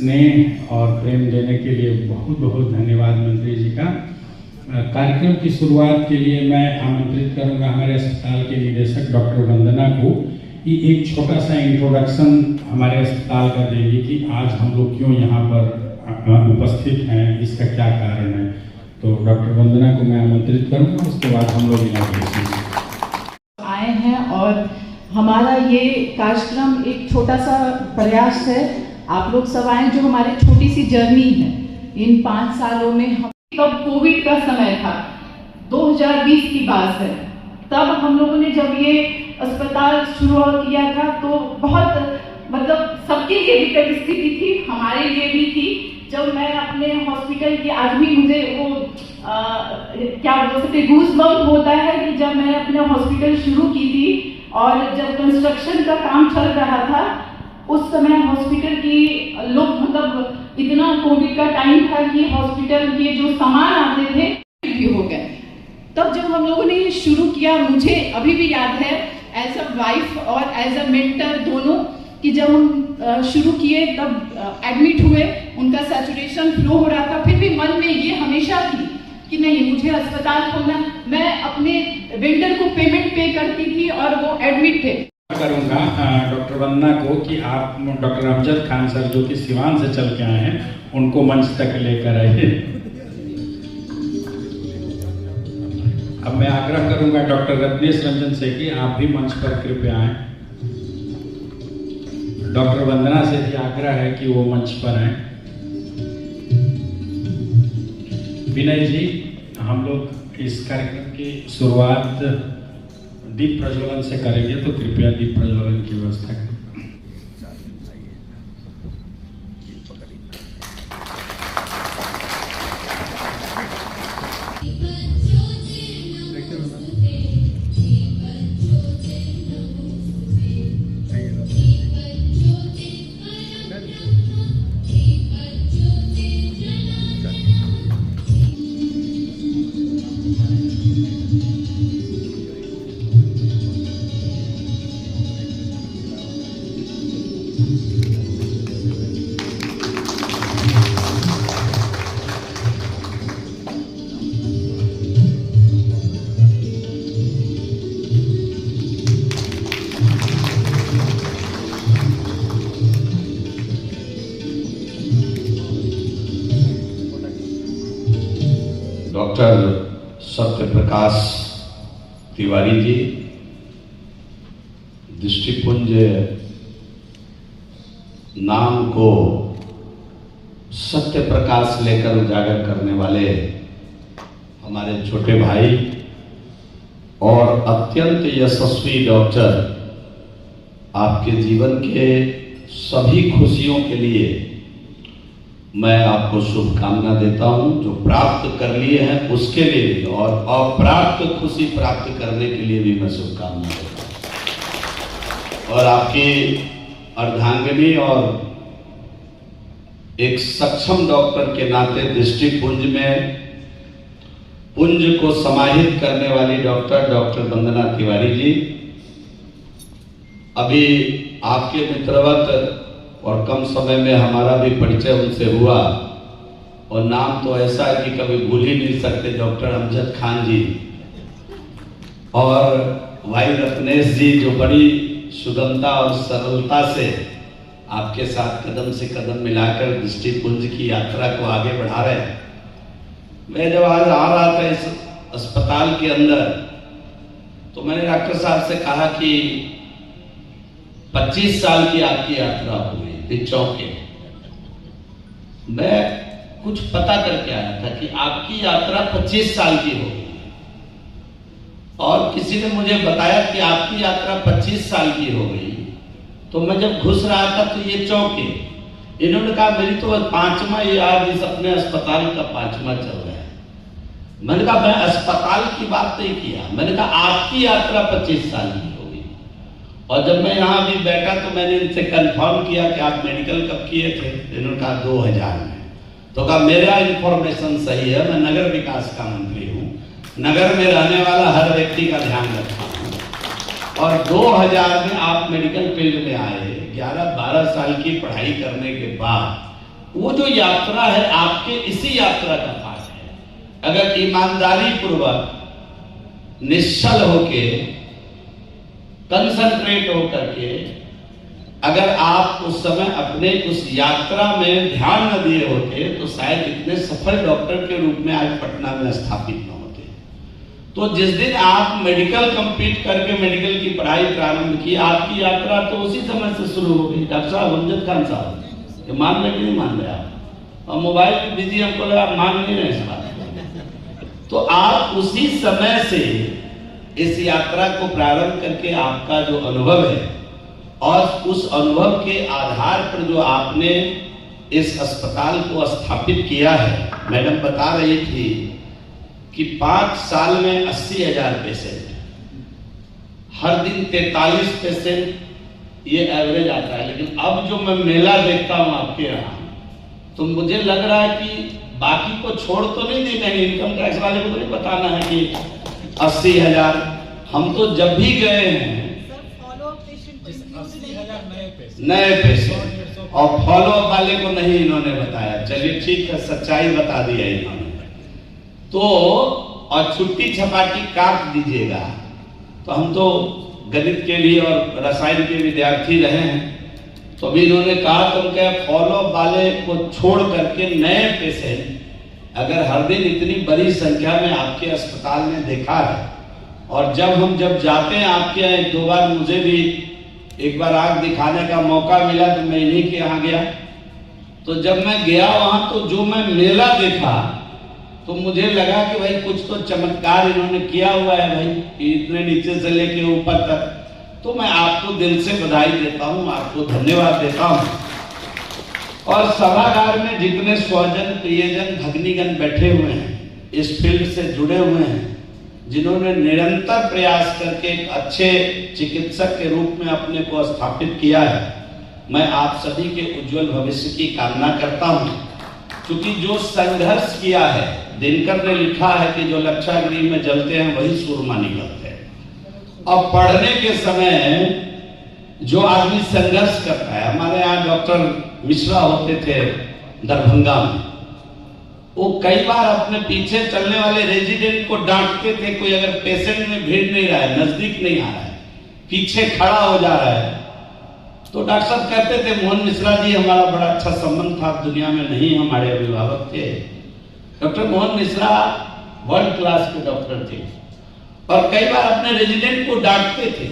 स्नेह और प्रेम देने के लिए बहुत बहुत धन्यवाद मंत्री जी का। कार्यक्रम की शुरुआत के लिए मैं आमंत्रित करूंगा हमारे अस्पताल के निदेशक डॉक्टर वंदना को कि एक छोटा सा इंट्रोडक्शन हमारे अस्पताल का देंगे कि आज हम लोग क्यों यहाँ पर उपस्थित हैं, इसका क्या कारण है। तो डॉक्टर वंदना को मैं आमंत्रित करूंगा, उसके बाद हम लोग इनॉग्रेशन आए हैं और हमारा ये कार्यक्रम एक छोटा सा प्रयास है। आप लोग सब आए जो हमारी छोटी सी जर्नी है इन 5 सालों में। हम तब कोविड का समय था, 2020 की बात है। तब हम लोगों ने जब ये अस्पताल शुरू किया था तो बहुत मतलब सबके लिए विकट स्थिति थी, हमारे लिए भी थी। जब मैं अपने हॉस्पिटल की आज भी मुझे वो क्या बोल सकते गूज़बम्प होता है कि जब मैंने अपने हॉस्पिटल शुरू की थी और जब कंस्ट्रक्शन का काम चल रहा था उस समय हॉस्पिटल की लोग मतलब इतना कोविड का टाइम था कि हॉस्पिटल के जो सामान आते थे भी हो गए। तब जब हम लोगों ने ये शुरू किया, मुझे अभी भी याद है एज अ वाइफ और एज अ मेंटर दोनों कि जब हम शुरू किए तब एडमिट हुए, उनका सैचुरेशन फ्लो हो रहा था। फिर भी मन में ये हमेशा थी कि नहीं मुझे अस्पताल खोलना। मैं अपने वेंडर को पेमेंट पे करती थी और वो एडमिट थे। करूंगा डॉक्टर वंदना को कि आप डॉक्टर अमजद खान सर जो कि सिवान से चल के आए हैं उनको मंच तक लेकर आइए। अब मैं आग्रह करूंगा डॉक्टर रत्नेश रंजन से कि आप भी मंच पर कृपया आएं। डॉक्टर वंदना से भी आग्रह है कि वो मंच पर आएं। विनय जी, हम लोग इस कार्यक्रम की शुरुआत दीप प्रज्वलन से करेंगे, तो कृपया दीप प्रज्वलन की व्यवस्था करें। डॉक्टर सत्यप्रकाश तिवारी जी, दृष्टिपुंज नाम को सत्य प्रकाश लेकर उजागर करने वाले हमारे छोटे भाई और अत्यंत यशस्वी डॉक्टर, आपके जीवन के सभी खुशियों के लिए मैं आपको शुभकामना देता हूं। जो प्राप्त कर लिए हैं उसके लिए भी और अप्राप्त खुशी प्राप्त करने के लिए भी मैं शुभकामना देता हूं। और आपकी अर्धांगिनी और एक सक्षम डॉक्टर के नाते दृष्टिपुंज में पुंज को समाहित करने वाली डॉक्टर वंदना तिवारी जी, अभी आपके मित्रवत और कम समय में हमारा भी परिचय उनसे हुआ और नाम तो ऐसा है कि कभी भूल ही नहीं सकते, डॉक्टर अमजद खान जी और भाई रत्नेश जी, जो बड़ी सुगमता और सरलता से आपके साथ कदम से कदम मिलाकर दृष्टिपुंज की यात्रा को आगे बढ़ा रहे हैं। मैं जब आज आ रहा था इस अस्पताल के अंदर तो मैंने डॉक्टर साहब से कहा कि 25 साल की आपकी यात्रा हो गई चौके। मैं कुछ पता करके आया था कि आपकी यात्रा 25 साल की हो गई और किसी ने मुझे बताया कि आपकी यात्रा 25 साल की हो गई। तो मैं जब घुस रहा था तो ये चौके, इन्होंने कहा मेरी तो 5वां ये आज इस अपने अस्पताल का 5वां चल रहा है। मैंने कहा मैं अस्पताल की बात नहीं किया, मैंने कहा आपकी यात्रा 25 साल की। और जब मैं यहाँ भी बैठा तो मैंने इनसे कंफर्म किया कि आप मेडिकल कब किए थे, इन्होंने कहा 2000 में। तो कहा मेरा इंफॉर्मेशन सही है, मैं नगर विकास का मंत्री हूँ, नगर में रहने वाला हर व्यक्ति का ध्यान रखता हूँ। और 2000 में आप मेडिकल फील्ड में आए, 11-12 साल की पढ़ाई करने के बाद वो जो यात्रा है आपके इसी यात्रा का पार्ट है। अगर ईमानदारी पूर्वक निश्चल होके कंसंट्रेट होकर के अगर आप उस समय अपने उस यात्रा में ध्यान न दिए होते तो शायद इतने सफल डॉक्टर के रूप में आज पटना में स्थापित न होते। तो जिस दिन आप मेडिकल कंप्लीट करके मेडिकल की पढ़ाई प्रारंभ की, आपकी यात्रा तो उसी समय से शुरू हो गई। डॉक्टर साहब अमजद खान साहब, ये मान रहे कि नहीं मान रहे आप? और मोबाइल में बिजी, हमको लगा आप मान नहीं रहे सवाल। तो आप उसी समय से इस यात्रा को प्रारंभ करके आपका जो अनुभव है और उस अनुभव के आधार पर जो आपने इस अस्पताल को स्थापित किया है, मैडम बता रही थी कि 5 साल में 80,000 पेशेंट, हर दिन 43 पेशेंट ये एवरेज आता है। लेकिन अब जो मैं मेला देखता हूं आपके यहाँ, तो मुझे लग रहा है कि बाकी को छोड़ तो नहीं देना है, इनकम टैक्स वाले को तो नहीं बताना है कि 80,000। हम तो जब भी गए हैं नए पेशेंट और फॉलोअप वाले को नहीं इन्होंने बताया। चलिए ठीक है, सच्चाई बता दिया इन्होंने। तो और छुट्टी छपाटी काट दीजिएगा। तो हम तो गणित के भी और रसायन के विद्यार्थी रहे हैं, तो अभी इन्होंने कहा तो उनके फॉलोअप वाले को छोड़ करके नए पेशेंट अगर हर दिन इतनी बड़ी संख्या में आपके अस्पताल में देखा है, और जब जाते हैं आपके यहाँ, 1-2 बार मुझे भी एक बार आंख दिखाने का मौका मिला तो मैं इन्हीं के यहाँ गया। तो जब मैं गया वहां तो जो मैं मेला देखा तो मुझे लगा कि भाई कुछ तो चमत्कार इन्होंने किया हुआ है भाई, कि इतने नीचे से लेके ऊपर तक। तो मैं आपको दिल से बधाई देता हूं, आपको धन्यवाद देता हूं। और सभागार में जितने स्वजन प्रियजन भग्नीगण बैठे हुए हैं, इस फील्ड से जुड़े हुए हैं, जिन्होंने निरंतर प्रयास करके एक अच्छे चिकित्सक के रूप में अपने को स्थापित किया है, मैं आप सभी के उज्जवल भविष्य की कामना करता हूं। क्योंकि जो संघर्ष किया है, दिनकर ने लिखा है कि जो लक्षागृह में जलते हैं वही सुरमा निकलते हैं। और पढ़ने के समय जो आदमी संघर्ष करता है, हमारे यहाँ डॉक्टर मिश्रा होते थे दरभंगा में, वो कई बार अपने पीछे चलने वाले रेजिडेंट को डांटते थे। कोई अगर पेशेंट में भीड़ नहीं रहा है, नजदीक नहीं आ रहा है, पीछे खड़ा हो जा रहा है, तो डॉक्टर साहब कहते थे, मोहन मिश्रा जी हमारा बड़ा अच्छा संबंध था, दुनिया में नहीं हमारे अभिभावक थे। Doctor Mohan Mishra world class के डॉक्टर थे, और कई बार अपने रेजिडेंट को डांटते थे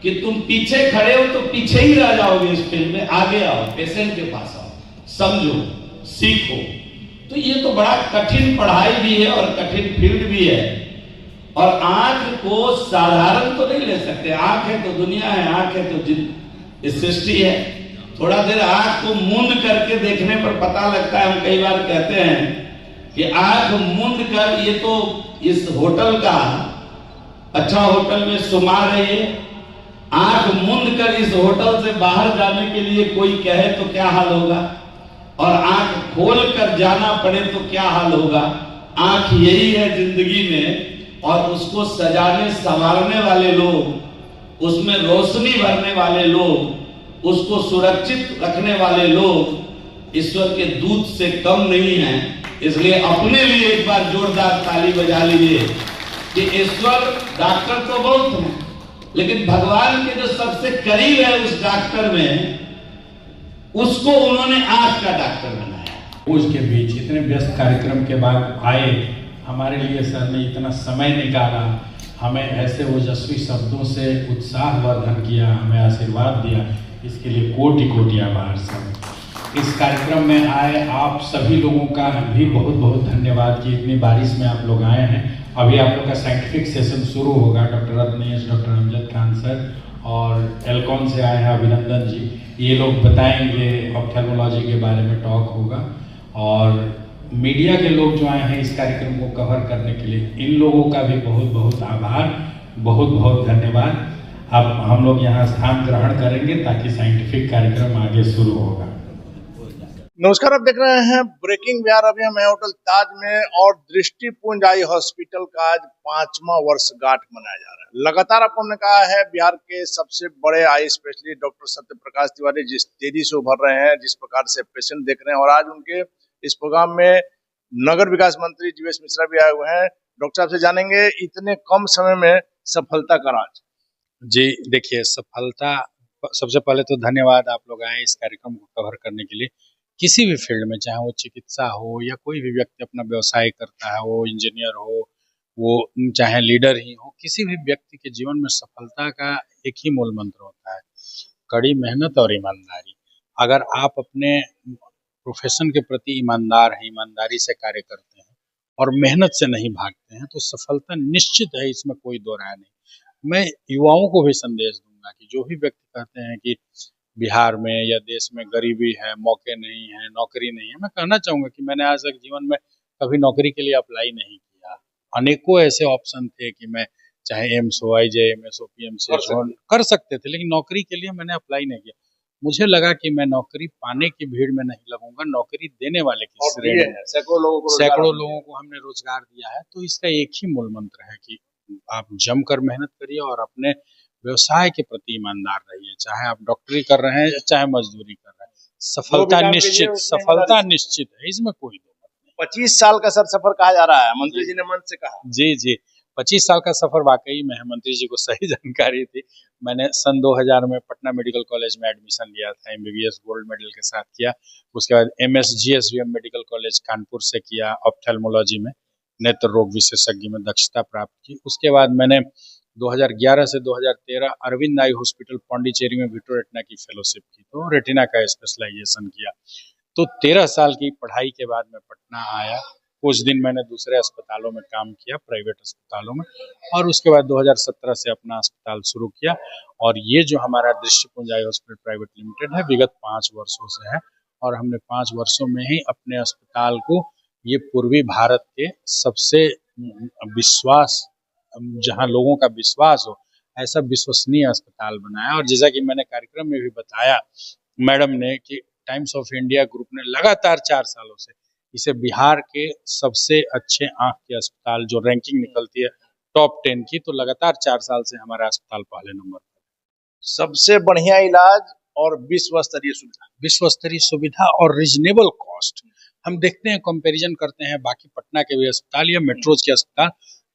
कि तुम पीछे खड़े हो तो पीछे ही रह जाओगे इस फील्ड में, आगे आओ, पेशेंट के पास आओ, समझो, सीखो। तो ये तो बड़ा कठिन पढ़ाई भी है और कठिन फील्ड भी है। और आंख को साधारण तो नहीं ले सकते, आंख है तो दुनिया है, आंख है तो सृष्टि है। थोड़ा देर आंख को मूंद करके देखने पर पता लगता है। हम कई बार कहते हैं कि आंख मूंद कर, ये तो इस होटल का अच्छा होटल में सुमा रही है, आंख मूंद कर इस होटल से बाहर जाने के लिए कोई कहे तो क्या हाल होगा, और आंख खोल कर जाना पड़े तो क्या हाल होगा। आंख यही है जिंदगी में, और उसको सजाने संवारने वाले लोग, उसमें रोशनी भरने वाले लोग, उसको सुरक्षित रखने वाले लोग ईश्वर के दूत से कम नहीं हैं। इसलिए अपने लिए एक बार जोरदार ताली बजा लीजिए कि ईश्वर डॉक्टर तो बहुत हैं, लेकिन भगवान के जो सबसे करीब है उस डॉक्टर में, उसको उन्होंने आंख का डॉक्टर बनाया। उसके बीच इतने व्यस्त कार्यक्रम के बाद आए, हमारे लिए सर ने इतना समय निकाला, हमें ऐसे ओजस्वी शब्दों से उत्साहवर्धन किया, हमें आशीर्वाद दिया, इसके लिए कोटि कोटि आभार सर। इस कार्यक्रम में आए आप सभी लोगों का भी बहुत बहुत धन्यवाद कि इतनी बारिश में आप लोग आए हैं। अभी आप लोग का साइंटिफिक सेशन शुरू होगा। Doctor Ratnesh, doctor Amjad Khan sir और एल्कॉन से आए हैं अभिनंदन जी, ये लोग बताएंगे, ऑप्थेल्मोलॉजी के बारे में टॉक होगा। और मीडिया के लोग जो आए हैं इस कार्यक्रम को कवर करने के लिए, इन लोगों का भी बहुत बहुत आभार, बहुत बहुत धन्यवाद। अब हम लोग यहाँ स्थान ग्रहण करेंगे ताकि साइंटिफिक कार्यक्रम आगे शुरू होगा। नमस्कार, आप देख रहे हैं ब्रेकिंग बिहार। अभी हम हैं होटल ताज में और दृष्टिपुंज आई हॉस्पिटल का आज 5वां वर्षगांठ मनाया जा रहा है। लगातार आपको हमने कहा है बिहार के सबसे बड़े eye specialist doctor Satya Prakash Tiwari जिस तेजी से उभर रहे हैं, जिस प्रकार से पेशेंट देख रहे हैं, और आज उनके इस प्रोग्राम में नगर विकास मंत्री जीवेश मिश्रा भी आए हुए हैं। डॉक्टर साहब से जानेंगे इतने कम समय में सफलता का राज। जी देखिए, सफलता, सबसे पहले तो धन्यवाद आप लोग आए इस कार्यक्रम को कवर करने के लिए। किसी भी फील्ड में, चाहे वो चिकित्सा हो या कोई भी व्यक्ति अपना व्यवसाय करता है, वो इंजीनियर हो, वो चाहे लीडर ही हो, किसी भी व्यक्ति के जीवन में सफलता का एक ही मूल मंत्र होता है, कड़ी मेहनत और ईमानदारी। अगर आप अपने प्रोफेशन के प्रति ईमानदार हैं, ईमानदारी से कार्य करते हैं और मेहनत से नहीं भागते हैं, तो सफलता निश्चित है, इसमें कोई दो राय नहीं। मैं युवाओं को भी संदेश दूंगा कि जो भी व्यक्ति कहते हैं कि बिहार में या देश में गरीबी है, मौके नहीं है, नौकरी नहीं है, मैं कहना चाहूँगा कि मैंने आज तक जीवन में कभी नौकरी के लिए अप्लाई नहीं किया। अनेकों ऐसे ऑप्शन थे कि मैं चाहे एम्स हो, IJMS हो, PMCH हो, कर सकते थे, लेकिन नौकरी के लिए मैंने अप्लाई नहीं किया। मुझे लगा कि मैं नौकरी पाने की भीड़ में नहीं लगूंगा, नौकरी देने वाले की श्रेणी में। सैकड़ों लोगों को हमने रोजगार दिया है। तो इसका एक ही मूल मंत्र है कि आप जमकर मेहनत करिए और अपने व्यवसाय के प्रति ईमानदार रहिए। चाहे आप डॉक्टरी कर रहे हैं, चाहे मजदूरी कर रहे हैं, सफलता निश्चित है, इसमें कोई दो मत नहीं। 25 साल का सफर कहा जा रहा है, मंत्री जी ने मन से कहा। जी 25 साल का सफर वाकई में है। मंत्री जी को सही जानकारी थी। मैंने सन 2000 में पटना मेडिकल कॉलेज में एडमिशन लिया था, MBBS गोल्ड मेडल के साथ किया। उसके बाद MS GSVM medical college Kanpur से किया, ऑप्थेल्मोलॉजी में, नेत्र रोग विशेषज्ञ में दक्षता प्राप्त की। उसके बाद मैंने 2011 से 2013 अरविंद आई हॉस्पिटल पांडिचेरी में विट्रो-रेटिना की फेलोशिप की, तो रेटिना का स्पेशलाइजेशन किया। तो 13 साल की पढ़ाई के बाद मैं पटना आया। कुछ दिन मैंने दूसरे अस्पतालों में काम किया, प्राइवेट अस्पतालों में, और उसके बाद 2017 से अपना अस्पताल शुरू किया। और ये जो हमारा दृष्टिपुंज आई हॉस्पिटल प्राइवेट लिमिटेड है, विगत 5 वर्षों से है, और हमने 5 वर्षों में ही अपने अस्पताल को ये पूर्वी भारत के सबसे विश्वास, जहां लोगों का विश्वास हो, ऐसा विश्वसनीय अस्पताल बनाया। और जैसा कि मैंने कार्यक्रम में भी बताया मैडम ने कि टाइम्स ऑफ इंडिया ग्रुप ने लगातार 4 सालों से इसे बिहार के सबसे अच्छे आंख के अस्पताल, जो रैंकिंग निकलती है टॉप 10 की, तो लगातार 4 साल से हमारा अस्पताल पहले नंबर पर। सबसे बढ़िया इलाज और विश्व स्तरीय सुविधा और रिजनेबल कॉस्ट। हम देखते हैं, कंपैरिजन करते हैं बाकी पटना के भी अस्पताल या मेट्रोज के अस्पताल,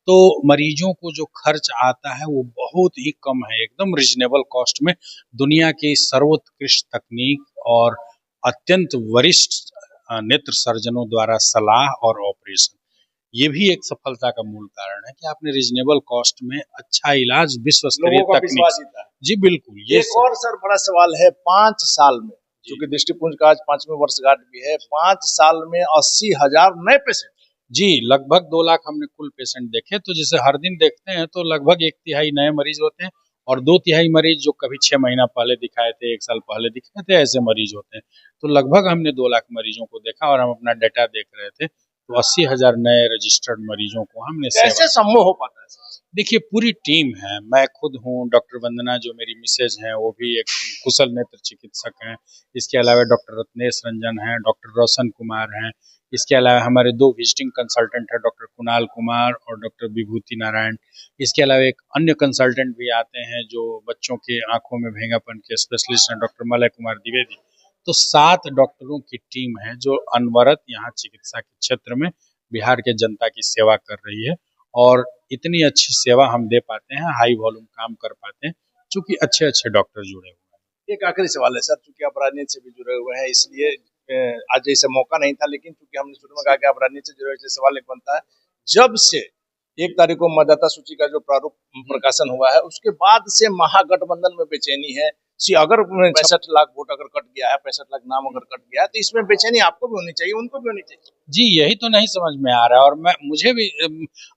तो मरीजों को जो खर्च आता है वो बहुत ही कम है, एकदम रिजनेबल कॉस्ट में दुनिया की सर्वोत्कृष्ट तकनीक और अत्यंत वरिष्ठ नेत्र सर्जनों द्वारा सलाह और ऑपरेशन। ये भी एक सफलता का मूल कारण है कि आपने रिजनेबल कॉस्ट में अच्छा इलाज, विश्व स्तरीय तकनीक। जी बिल्कुल। ये एक और सर बड़ा सवाल है, 5 साल में, क्योंकि दृष्टिपुंज का आज 5वें वर्षगांठ भी है, 5 साल में 80,000 नए पेशेंट। जी, लगभग 2 लाख हमने कुल पेशेंट देखे। तो जैसे हर दिन देखते हैं तो लगभग 1/3 नए मरीज होते हैं, और 2/3 मरीज जो कभी 6 महीना पहले दिखाए थे, 1 साल पहले दिखाए थे, ऐसे मरीज होते हैं। तो लगभग हमने 2 लाख मरीजों को देखा, और हम अपना डाटा देख रहे थे, तो 80,000 नए रजिस्टर्ड मरीजों को हमने कैसे संभव हो पाता है? देखिए, पूरी टीम है। मैं खुद हूँ, डॉक्टर वंदना जो मेरी मिसेज हैं वो भी एक कुशल नेत्र चिकित्सक हैं। इसके अलावा डॉक्टर रत्नेश रंजन हैं, डॉक्टर रोशन कुमार हैं। इसके अलावा हमारे 2 विजिटिंग कंसल्टेंट हैं, डॉक्टर कुणाल कुमार और डॉक्टर विभूति नारायण। इसके अलावा एक अन्य कंसल्टेंट भी आते हैं जो बच्चों के आंखों में भेंगापन के स्पेशलिस्ट हैं, डॉक्टर मलय कुमार द्विवेदी। तो 7 डॉक्टरों की टीम है जो अनवरत यहाँ चिकित्सा के क्षेत्र में बिहार के जनता की सेवा कर रही है, और इतनी अच्छी सेवा हम दे पाते हैं, हाई वॉल्यूम काम कर पाते हैं, चूंकि अच्छे डॉक्टर जुड़े हुए हैं। एक आखिरी सवाल है सर, चूंकि आप राजनीति से भी जुड़े हुए हैं, इसलिए आज जैसे मौका नहीं था, लेकिन चूंकि हमने शुरू में कहा कि आप राजनीति से जुड़े हुए, इसलिए सवाल एक बनता है, जब से 1 तारीख को मतदाता सूची का जो प्रारूप प्रकाशन हुआ है, उसके बाद से महागठबंधन में बेचैनी है। अगर 65 लाख वोट अगर कट गया है, 65 लाख नाम अगर कट गया है, तो इसमें बेचैनी आपको भी होनी चाहिए, उनको भी होनी चाहिए। जी, यही तो नहीं समझ में आ रहा है। और मुझे भी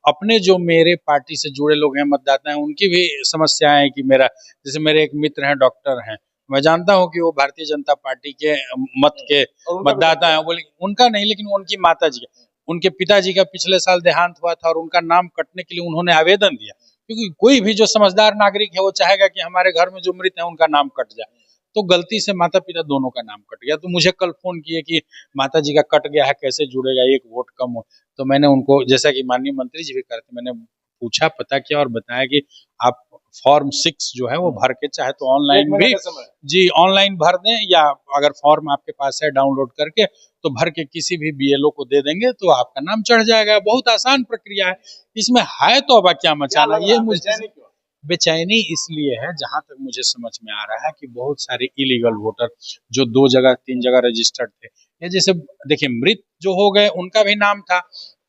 अपने जो मेरे पार्टी से जुड़े लोग हैं, मतदाता हैं, उनकी भी समस्याएं हैं कि जैसे मेरे एक मित्र हैं, डॉक्टर हैं, मैं जानता हूं कि वो भारतीय जनता पार्टी के मत के मतदाता हैं, बोले उनका नहीं, लेकिन उनकी माता जी, उनके पिताजी का पिछले साल देहांत हुआ था, और उनका नाम कटने के लिए उन्होंने आवेदन दिया, क्योंकि कोई भी जो समझदार नागरिक है वो चाहेगा कि हमारे घर में जो मृत है उनका नाम कट जाए। तो गलती से माता पिता दोनों का नाम कट गया। तो मुझे कल फोन किए कि माता जी का कट गया है, कैसे जुड़ेगा, एक वोट कम हो। तो मैंने उनको, जैसा कि माननीय मंत्री जी भी करते, मैंने पूछा, पता किया और बताया कि आप फॉर्म 6 जो है वो भर के, चाहे तो ऑनलाइन भी जी ऑनलाइन भर दें, या अगर फॉर्म आपके पास है डाउनलोड करके तो भर के किसी भी बीएलओ को दे देंगे तो आपका नाम चढ़ जाएगा। बहुत आसान प्रक्रिया है, इसमें है तो अब क्या मचाना। ये मुझे बेचैनी इसलिए है, जहां तक मुझे समझ में आ रहा है कि बहुत सारे इलीगल वोटर जो 2 जगह 3 जगह रजिस्टर्ड थे, या जैसे देखिए मृत जो हो गए उनका भी नाम था।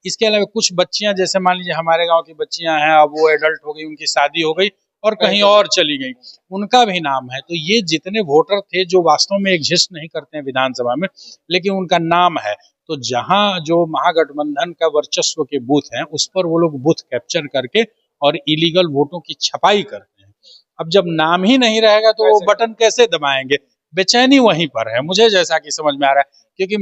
इसके अलावा कुछ बच्चियां, जैसे मान लीजिए हमारे गांव की बच्चियां हैं, अब वो एडल्ट हो गई, उनकी शादी हो गई और कहीं और चली गई, उनका भी नाम है। तो ये जितने वोटर थे जो वास्तव में एग्जिस्ट नहीं करते हैं विधानसभा में, लेकिन उनका नाम है, तो जहां जो महागठबंधन का वर्चस्व के बूथ हैं उस पर वो लोग बूथ कैप्चर करके और इलीगल वोटों की छपाई करते हैं। अब जब नाम ही नहीं रहेगा तो वो बटन कैसे दबाएंगे? बेचैनी वहीं पर है मुझे, जैसा कि समझ में आ रहा है, क्योंकि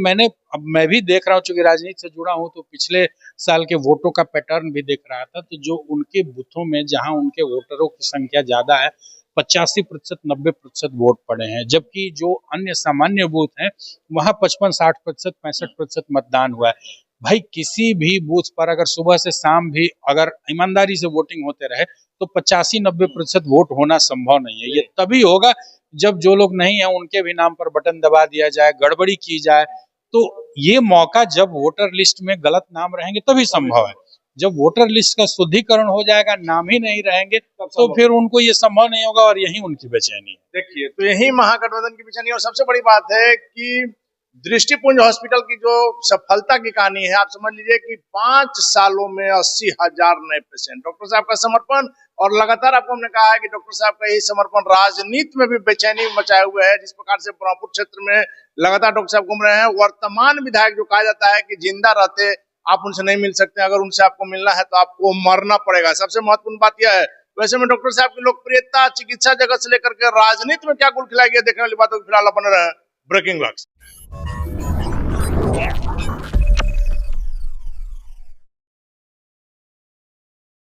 मैं भी देख रहा हूँ, चूंकि राजनीति से जुड़ा हूँ, तो पिछले साल के वोटों का पैटर्न भी देख रहा था। तो जो उनके बूथों में जहां उनके वोटरों की संख्या ज्यादा है, 85%, 90% वोट पड़े हैं, जबकि जो अन्य सामान्य बूथ हैं वहां 55, 60%, 65% मतदान हुआ है। भाई किसी भी बूथ पर अगर सुबह से शाम भी अगर ईमानदारी से वोटिंग होते रहे तो 85-90% वोट होना संभव नहीं है। ये तभी होगा जब जो लोग नहीं है उनके भी नाम पर बटन दबा दिया जाए, गड़बड़ी की जाए। तो ये मौका जब वोटर लिस्ट में गलत नाम रहेंगे तभी संभव है। जब वोटर लिस्ट का शुद्धिकरण हो जाएगा, नाम ही नहीं रहेंगे, तो फिर उनको ये संभव नहीं होगा, और यही उनकी बेचैनी है। देखिए, तो यही महागठबंधन की बेचैनी। और सबसे बड़ी बात है कि दृष्टिपुंज हॉस्पिटल की जो सफलता की कहानी है, आप समझ लीजिए कि 5 सालों में 80,000 नए पेशेंट, डॉक्टर साहब का समर्पण, और लगातार आपको हमने कहा है कि डॉक्टर साहब का यही समर्पण राजनीति में भी बेचैनी मचाए हुए है। जिस प्रकार से ब्रह्मपुर क्षेत्र में लगातार डॉक्टर साहब घूम रहे हैं, वर्तमान विधायक जो कहा जाता है कि जिंदा रहते आप उनसे नहीं मिल सकते, अगर उनसे आपको मिलना है तो आपको मरना पड़ेगा। सबसे महत्वपूर्ण बात यह है। वैसे में डॉक्टर साहब की लोकप्रियता चिकित्सा जगत से लेकर के राजनीति में क्या गुल खिलाई गई, देखने वाली बातों की फिलहाल बने रहे ब्रेकिंग वर्क्स।